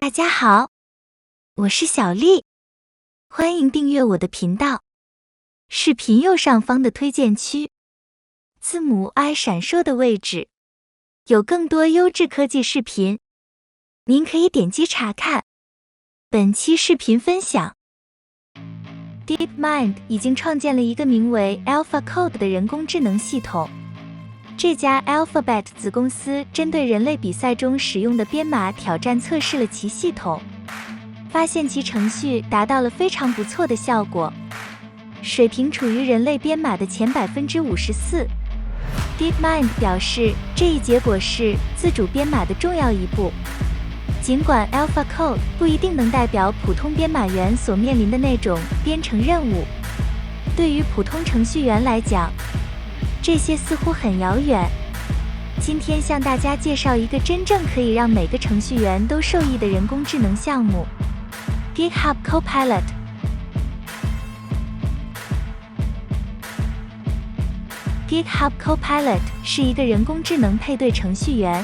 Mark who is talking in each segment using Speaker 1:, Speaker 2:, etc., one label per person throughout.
Speaker 1: 大家好，我是小丽，欢迎订阅我的频道。视频右上方的推荐区，字母 I 闪烁的位置，有更多优质科技视频，您可以点击查看。本期视频分享 DeepMind 已经创建了一个名为 AlphaCode 的人工智能系统。这家 Alphabet 子公司针对人类比赛中使用的编码挑战测试了其系统，发现其程序达到了非常不错的效果，水平处于人类编码的前54%。DeepMind 表示，这一结果是自主编码的重要一步。尽管 AlphaCode 不一定能代表普通编码员所面临的那种编程任务，对于普通程序员来讲，这些似乎很遥远。今天向大家介绍一个真正可以让每个程序员都受益的人工智能项目 ——GitHub Copilot。GitHub Copilot 是一个人工智能配对程序员，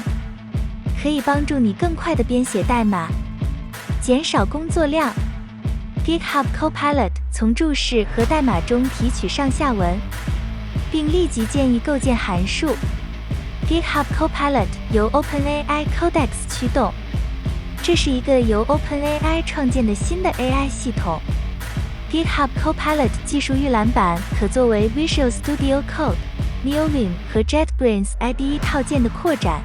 Speaker 1: 可以帮助你更快地编写代码，减少工作量。GitHub Copilot 从注释和代码中提取上下文，并立即建议构建函数。GitHub Copilot 由 OpenAI Codex 驱动，这是一个由 OpenAI 创建的新的 AI 系统。GitHub Copilot 技术预览版可作为 Visual Studio Code、Neolin 和 JetBrains IDE 套件的扩展。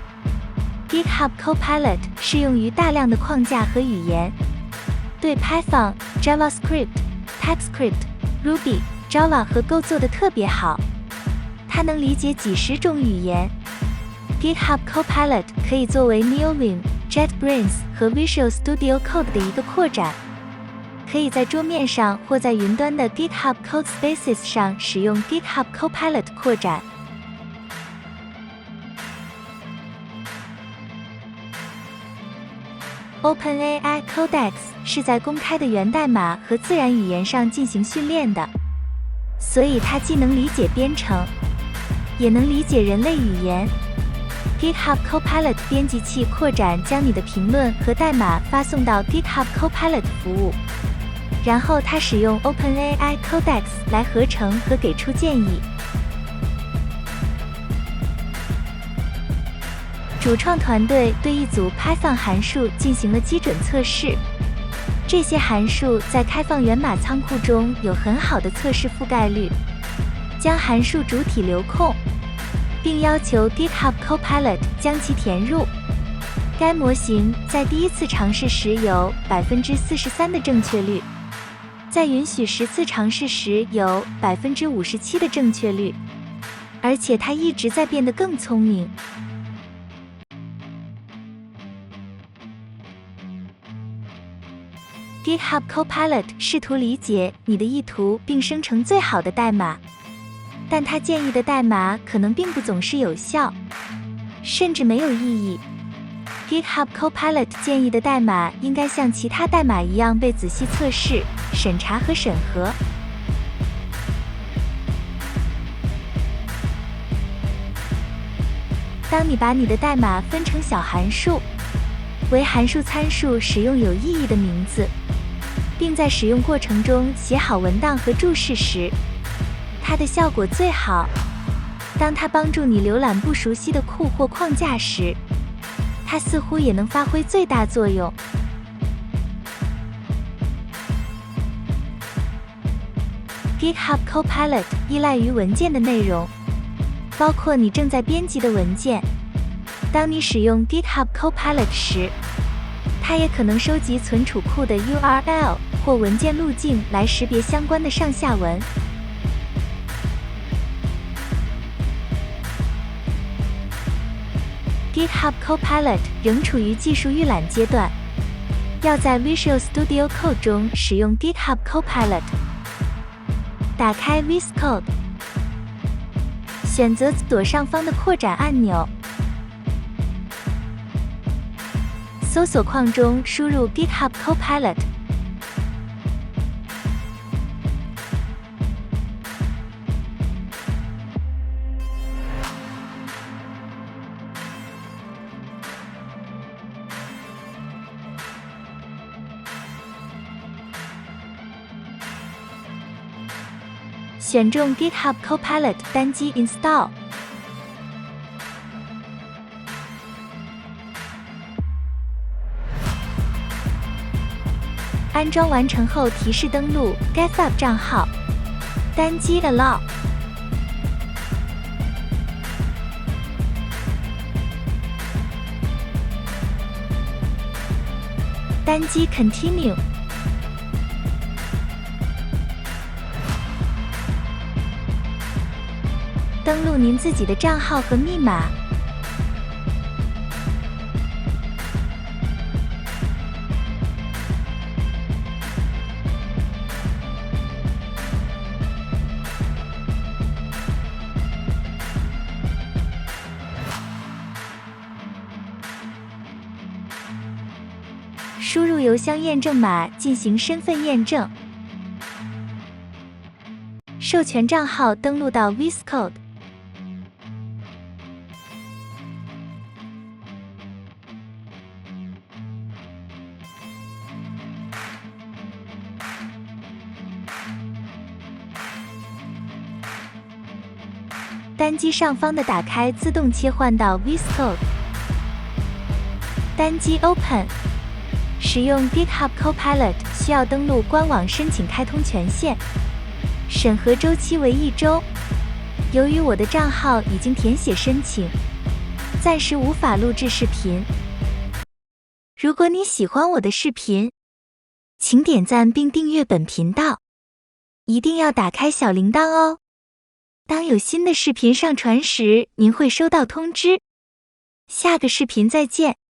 Speaker 1: GitHub Copilot 适用于大量的框架和语言，对 Python、JavaScript、TypeScript、Ruby、Java 和 Go 做得特别好。它能理解几十种语言。GitHub Copilot 可以作为 Neolin、JetBrains 和 Visual Studio Code 的一个扩展，可以在桌面上或在云端的 GitHub Codespaces 上使用 GitHub Copilot 扩展。OpenAI Codex 是在公开的源代码和自然语言上进行训练的，所以它既能理解编程，也能理解人类语言。GitHub Copilot 编辑器扩展将你的评论和代码发送到 GitHub Copilot 服务，然后它使用 OpenAI Codex 来合成和给出建议。主创团队对一组 Python 函数进行了基准测试，这些函数在开放源码仓库中有很好的测试覆盖率。将函数主体留空，并要求 GitHub Copilot 将其填入。该模型在第一次尝试时有 43% 的正确率，在允许10次尝试时有 57% 的正确率，而且它一直在变得更聪明。GitHub Copilot 试图理解你的意图并生成最好的代码，但他建议的代码可能并不总是有效，甚至没有意义。GitHub Copilot 建议的代码应该像其他代码一样被仔细测试、审查和审核。当你把你的代码分成小函数，为函数参数使用有意义的名字，并在使用过程中写好文档和注释时，它的效果最好。当它帮助你浏览不熟悉的库或框架时，它似乎也能发挥最大作用。GitHub Copilot 依赖于文件的内容，包括你正在编辑的文件。当你使用 GitHub Copilot 时，它也可能收集存储库的 URL 或文件路径来识别相关的上下文。GitHub Copilot 仍处于技术预览阶段，要在 Visual Studio Code 中使用 GitHub Copilot。打开 VS Code， 选择左上方的扩展按钮，搜索框中输入 GitHub Copilot。选中 GitHub Copilot 单击 Install。安装完成后提示登录 GitHub 账号，单击 Allow。单击 Continue。登录您自己的账号和密码。输入邮箱验证码进行身份验证。授权账号登录到 VS Code。单击上方的打开自动切换到 VS Code。单击 Open。使用 GitHub Copilot 需要登录官网申请开通权限，审核周期为1周。由于我的账号已经填写申请，暂时无法录制视频。如果你喜欢我的视频，请点赞并订阅本频道，一定要打开小铃铛哦。当有新的视频上传时，您会收到通知。下个视频再见。